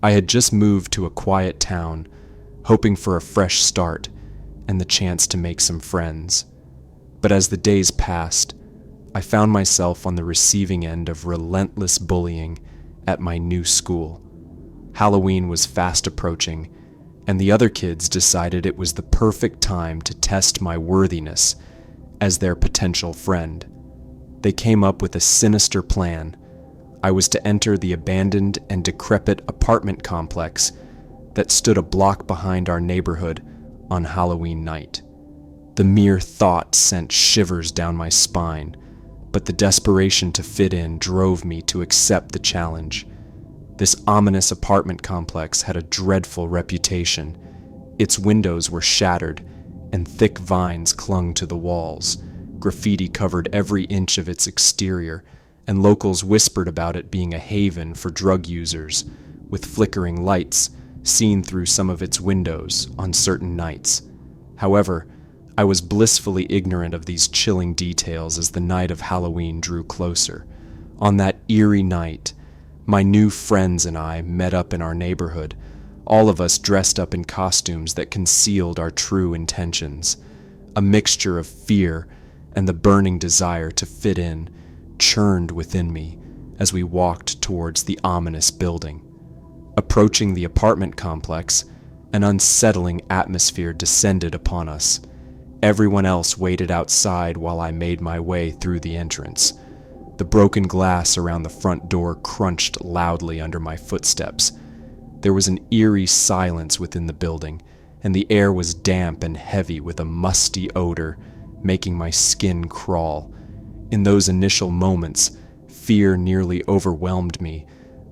I had just moved to a quiet town, hoping for a fresh start and the chance to make some friends. But as the days passed, I found myself on the receiving end of relentless bullying at my new school. Halloween was fast approaching, and the other kids decided it was the perfect time to test my worthiness as their potential friend. They came up with a sinister plan. I was to enter the abandoned and decrepit apartment complex that stood a block behind our neighborhood on Halloween night. The mere thought sent shivers down my spine, but the desperation to fit in drove me to accept the challenge. This ominous apartment complex had a dreadful reputation. Its windows were shattered, and thick vines clung to the walls. Graffiti covered every inch of its exterior, and locals whispered about it being a haven for drug users, with flickering lights seen through some of its windows on certain nights. However, I was blissfully ignorant of these chilling details as the night of Halloween drew closer. On that eerie night, my new friends and I met up in our neighborhood, all of us dressed up in costumes that concealed our true intentions. A mixture of fear and the burning desire to fit in churned within me as we walked towards the ominous building. Approaching the apartment complex, an unsettling atmosphere descended upon us. Everyone else waited outside while I made my way through the entrance. The broken glass around the front door crunched loudly under my footsteps. There was an eerie silence within the building, and the air was damp and heavy with a musty odor, making my skin crawl. In those initial moments, fear nearly overwhelmed me,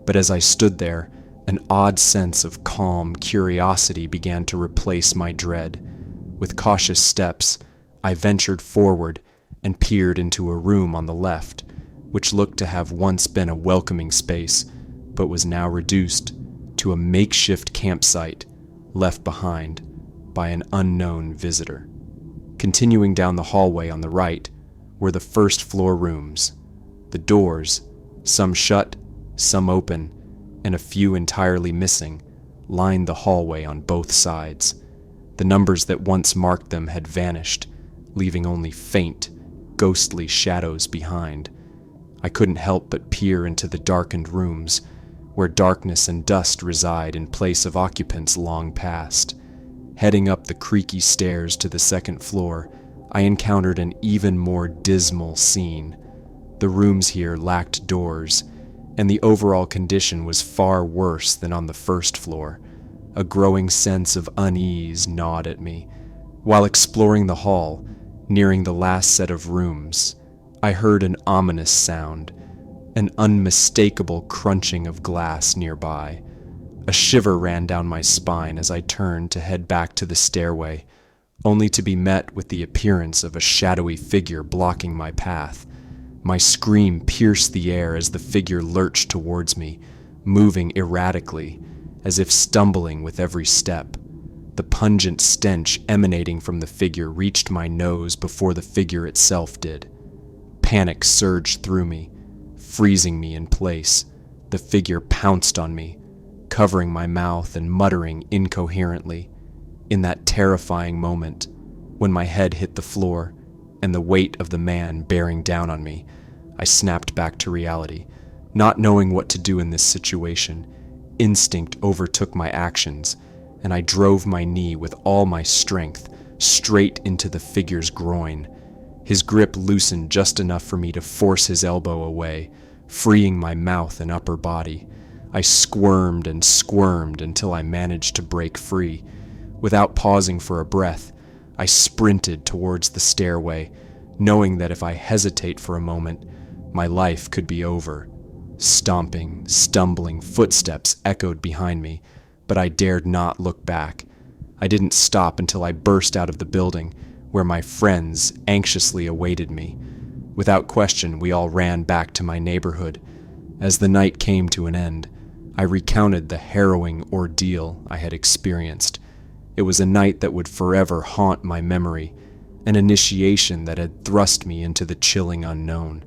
but as I stood there, an odd sense of calm curiosity began to replace my dread. With cautious steps, I ventured forward and peered into a room on the left, which looked to have once been a welcoming space, but was now reduced to a makeshift campsite left behind by an unknown visitor. Continuing down the hallway on the right were the first floor rooms. The doors, some shut, some open, and a few entirely missing, lined the hallway on both sides. The numbers that once marked them had vanished, leaving only faint, ghostly shadows behind. I couldn't help but peer into the darkened rooms, where darkness and dust reside in place of occupants long past. Heading up the creaky stairs to the second floor, I encountered an even more dismal scene. The rooms here lacked doors, and the overall condition was far worse than on the first floor. A growing sense of unease gnawed at me. While exploring the hall, nearing the last set of rooms, I heard an ominous sound, an unmistakable crunching of glass nearby. A shiver ran down my spine as I turned to head back to the stairway, only to be met with the appearance of a shadowy figure blocking my path. My scream pierced the air as the figure lurched towards me, moving erratically, as if stumbling with every step. The pungent stench emanating from the figure reached my nose before the figure itself did. Panic surged through me, freezing me in place. The figure pounced on me, covering my mouth and muttering incoherently. In that terrifying moment, when my head hit the floor and the weight of the man bearing down on me, I snapped back to reality. Not knowing what to do in this situation, instinct overtook my actions, and I drove my knee with all my strength straight into the figure's groin. His grip loosened just enough for me to force his elbow away, freeing my mouth and upper body. I squirmed and squirmed until I managed to break free. Without pausing for a breath, I sprinted towards the stairway, knowing that if I hesitate for a moment, my life could be over. Stomping, stumbling footsteps echoed behind me, but I dared not look back. I didn't stop until I burst out of the building, where my friends anxiously awaited me. Without question, we all ran back to my neighborhood. As the night came to an end, I recounted the harrowing ordeal I had experienced. It was a night that would forever haunt my memory, an initiation that had thrust me into the chilling unknown.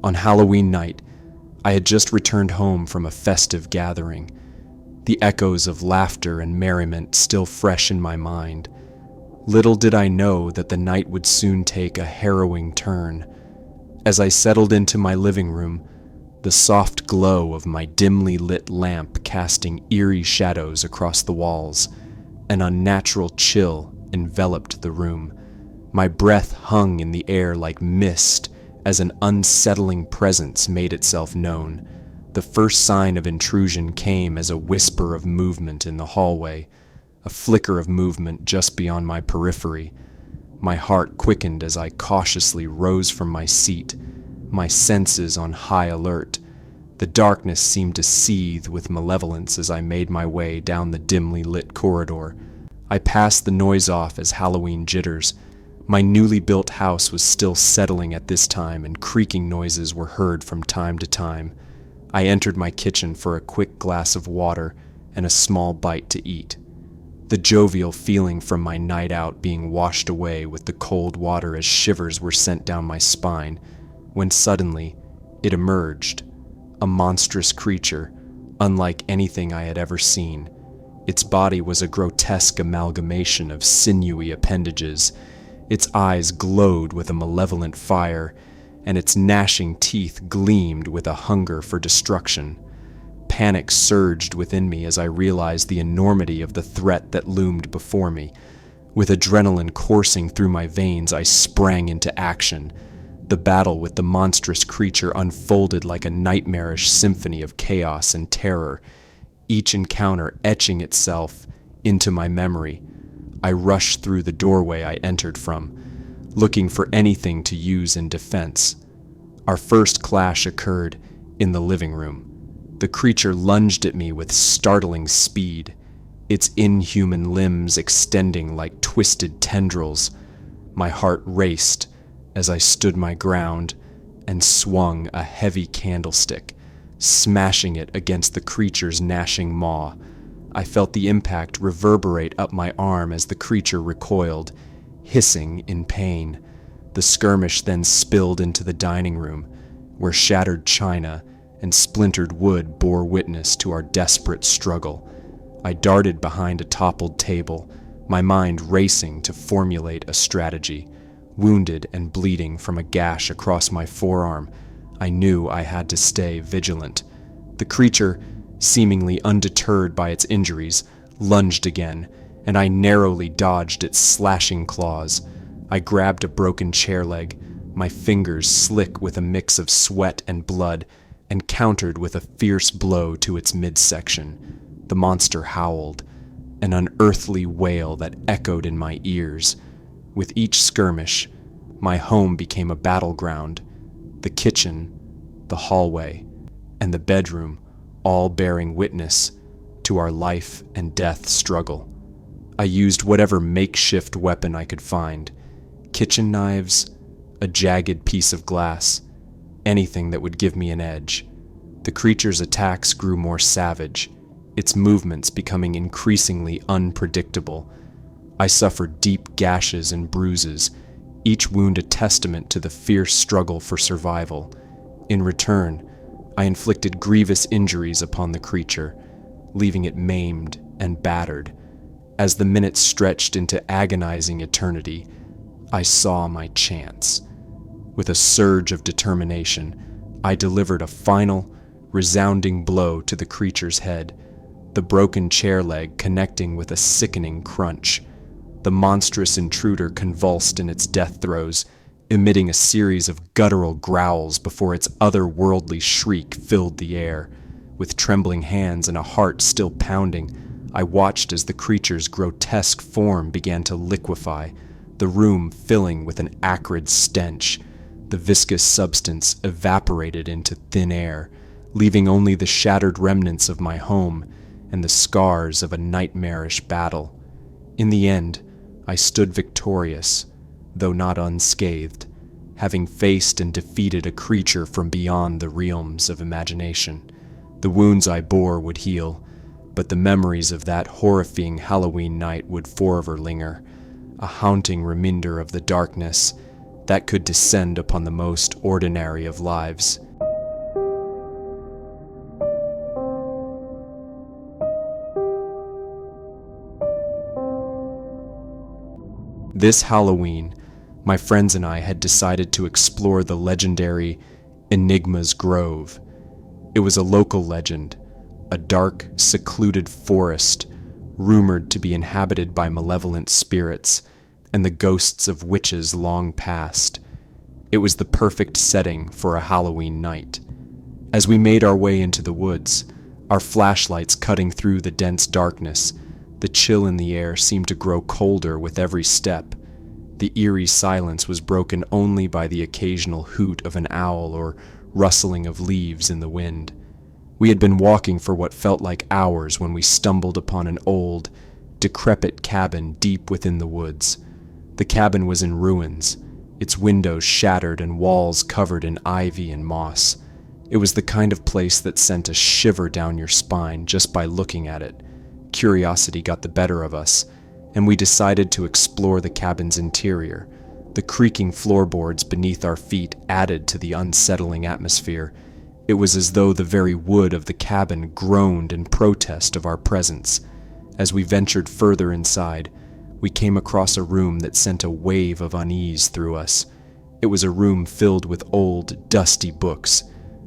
On Halloween night, I had just returned home from a festive gathering, the echoes of laughter and merriment still fresh in my mind. Little did I know that the night would soon take a harrowing turn. As I settled into my living room, the soft glow of my dimly lit lamp casting eerie shadows across the walls, an unnatural chill enveloped the room. My breath hung in the air like mist as an unsettling presence made itself known. The first sign of intrusion came as a whisper of movement in the hallway, a flicker of movement just beyond my periphery. My heart quickened as I cautiously rose from my seat, my senses on high alert. The darkness seemed to seethe with malevolence as I made my way down the dimly lit corridor. I passed the noise off as Halloween jitters. My newly built house was still settling at this time, and creaking noises were heard from time to time. I entered my kitchen for a quick glass of water and a small bite to eat, the jovial feeling from my night out being washed away with the cold water as shivers were sent down my spine, when suddenly it emerged, a monstrous creature, unlike anything I had ever seen. Its body was a grotesque amalgamation of sinewy appendages. Its eyes glowed with a malevolent fire, and its gnashing teeth gleamed with a hunger for destruction. Panic surged within me as I realized the enormity of the threat that loomed before me. With adrenaline coursing through my veins, I sprang into action. The battle with the monstrous creature unfolded like a nightmarish symphony of chaos and terror, each encounter etching itself into my memory. I rushed through the doorway I entered from, looking for anything to use in defense. Our first clash occurred in the living room. The creature lunged at me with startling speed, its inhuman limbs extending like twisted tendrils. My heart raced as I stood my ground and swung a heavy candlestick, smashing it against the creature's gnashing maw. I felt the impact reverberate up my arm as the creature recoiled, hissing in pain. The skirmish then spilled into the dining room, where shattered china and splintered wood bore witness to our desperate struggle. I darted behind a toppled table, my mind racing to formulate a strategy. Wounded and bleeding from a gash across my forearm, I knew I had to stay vigilant. The creature, seemingly undeterred by its injuries, lunged again, and I narrowly dodged its slashing claws. I grabbed a broken chair leg, my fingers slick with a mix of sweat and blood, and countered with a fierce blow to its midsection. The monster howled, an unearthly wail that echoed in my ears. With each skirmish, my home became a battleground. The kitchen, the hallway, and the bedroom all bearing witness to our life and death struggle. I used whatever makeshift weapon I could find, kitchen knives, a jagged piece of glass, anything that would give me an edge. The creature's attacks grew more savage, its movements becoming increasingly unpredictable. I suffered deep gashes and bruises, each wound a testament to the fierce struggle for survival. In return, I inflicted grievous injuries upon the creature, leaving it maimed and battered. As the minutes stretched into agonizing eternity, I saw my chance. With a surge of determination, I delivered a final, resounding blow to the creature's head, the broken chair leg connecting with a sickening crunch. The monstrous intruder convulsed in its death throes, emitting a series of guttural growls before its otherworldly shriek filled the air. With trembling hands and a heart still pounding, I watched as the creature's grotesque form began to liquefy, the room filling with an acrid stench. The viscous substance evaporated into thin air, leaving only the shattered remnants of my home and the scars of a nightmarish battle. In the end, I stood victorious, though not unscathed, having faced and defeated a creature from beyond the realms of imagination. The wounds I bore would heal, but the memories of that horrifying Halloween night would forever linger, a haunting reminder of the darkness, that could descend upon the most ordinary of lives. This Halloween, my friends and I had decided to explore the legendary Enigma's Grove. It was a local legend, a dark, secluded forest rumored to be inhabited by malevolent spirits and the ghosts of witches long past. It was the perfect setting for a Halloween night. As we made our way into the woods, our flashlights cutting through the dense darkness, the chill in the air seemed to grow colder with every step. The eerie silence was broken only by the occasional hoot of an owl or rustling of leaves in the wind. We had been walking for what felt like hours when we stumbled upon an old, decrepit cabin deep within the woods. The cabin was in ruins, its windows shattered and walls covered in ivy and moss. It was the kind of place that sent a shiver down your spine just by looking at it. Curiosity got the better of us, and we decided to explore the cabin's interior. The creaking floorboards beneath our feet added to the unsettling atmosphere. It was as though the very wood of the cabin groaned in protest of our presence. As we ventured further inside, we came across a room that sent a wave of unease through us. It was a room filled with old, dusty books,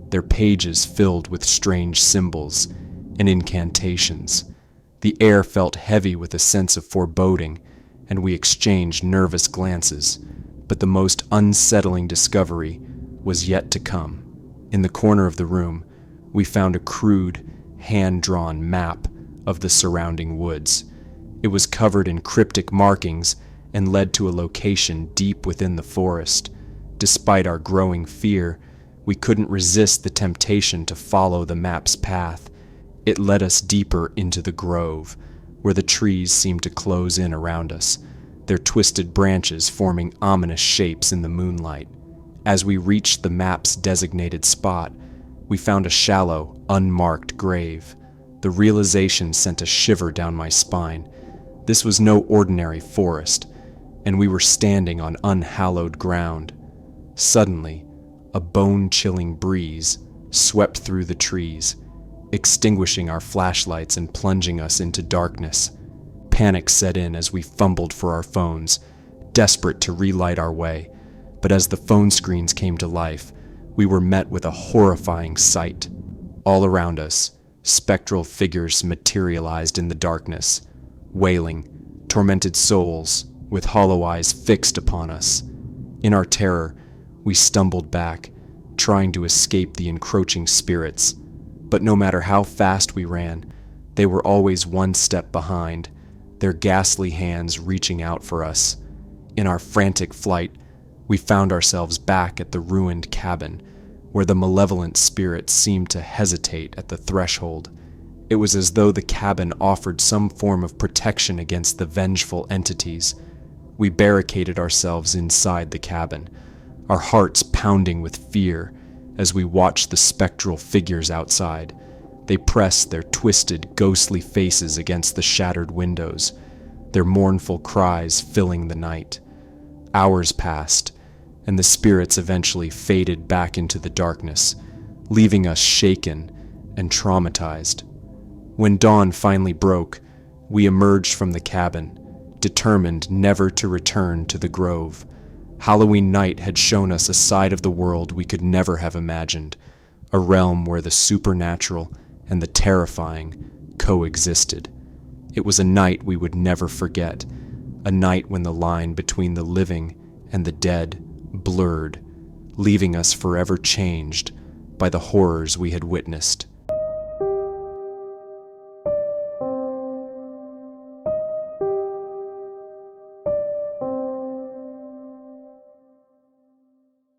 their pages filled with strange symbols and incantations. The air felt heavy with a sense of foreboding, and we exchanged nervous glances, but the most unsettling discovery was yet to come. In the corner of the room, we found a crude, hand-drawn map of the surrounding woods. It was covered in cryptic markings and led to a location deep within the forest. Despite our growing fear, we couldn't resist the temptation to follow the map's path. It led us deeper into the grove, where the trees seemed to close in around us, their twisted branches forming ominous shapes in the moonlight. As we reached the map's designated spot, we found a shallow, unmarked grave. The realization sent a shiver down my spine. This was no ordinary forest, and we were standing on unhallowed ground. Suddenly, a bone-chilling breeze swept through the trees, extinguishing our flashlights and plunging us into darkness. Panic set in as we fumbled for our phones, desperate to relight our way. But as the phone screens came to life, we were met with a horrifying sight. All around us, spectral figures materialized in the darkness, wailing, tormented souls with hollow eyes fixed upon us. In our terror, we stumbled back, trying to escape the encroaching spirits. But no matter how fast we ran, they were always one step behind, their ghastly hands reaching out for us. In our frantic flight, we found ourselves back at the ruined cabin, where the malevolent spirits seemed to hesitate at the threshold. It was as though the cabin offered some form of protection against the vengeful entities. We barricaded ourselves inside the cabin, our hearts pounding with fear as we watched the spectral figures outside. They pressed their twisted, ghostly faces against the shattered windows, their mournful cries filling the night. Hours passed, and the spirits eventually faded back into the darkness, leaving us shaken and traumatized. When dawn finally broke, we emerged from the cabin, determined never to return to the grove. Halloween night had shown us a side of the world we could never have imagined, a realm where the supernatural and the terrifying coexisted. It was a night we would never forget, a night when the line between the living and the dead blurred, leaving us forever changed by the horrors we had witnessed.